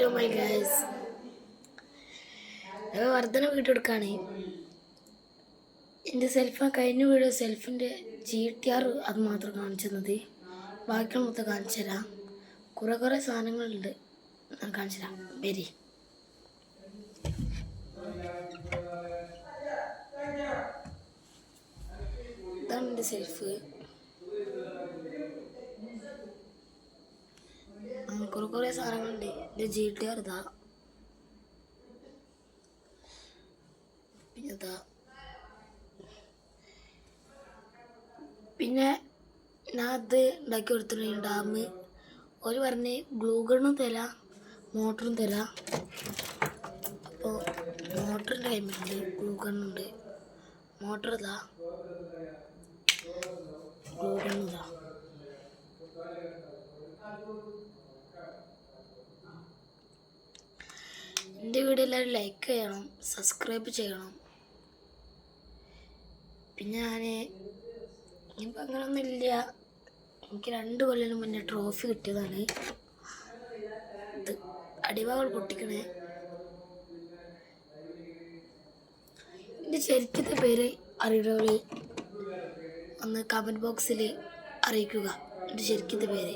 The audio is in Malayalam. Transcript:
ഹലോ മൈ ഗൈസ്, ഞങ്ങൾ വർദ്ധന വീട്ടെടുക്കുകയാണ്. എൻ്റെ കഴിഞ്ഞ വീഡിയോ സെൽഫിൻ്റെ GTR അത് മാത്രം കാണിച്ചു തന്നത്. ബാക്കിയുള്ള മൊത്തം കാണിച്ചു തരാം. കുറേ സാധനങ്ങളുണ്ട്, ഞാൻ കാണിച്ചു തരാം. വരി. ഇതാണ് എൻ്റെ സെൽഫ്. കുറേ സാധനങ്ങളുണ്ട്. എൻ്റെ GTR ഇതാ, പിന്നെ ഞാൻ അത് ഉണ്ടാക്കി കൊടുത്തിട്ടുണ്ട്. ഡാം ഒരു പറഞ്ഞ് ഗ്ലൂ ഗണ്ണും തരാം, മോട്ടറും തരാം. അപ്പോൾ മോട്ടറിൻ്റെ കൈമുണ്ട്, ഗ്ലൂ ഗണ്ണുണ്ട്. മോട്ടർ ഇതാ, ഗ്ലൂ ഗണ്ണിതാ. എൻ്റെ വീഡിയോ എല്ലാവരും ലൈക്ക് ചെയ്യണം, സബ്സ്ക്രൈബ് ചെയ്യണം. പിന്നെ ഇനിയിപ്പോൾ അങ്ങനെയൊന്നുമില്ല. എനിക്ക് 2 കൊല്ലത്തിന് മുന്നേ ട്രോഫി കിട്ടിയതാണ്. ഇത് അടിവാകൾ പൊട്ടിക്കണേ. എൻ്റെ ശരിക്കത്തെ പേര് അറിയുന്നവർ ഒന്ന് കമൻറ്റ് ബോക്സിൽ അറിയിക്കുക. എൻ്റെ ശരിക്കത്തെ പേര്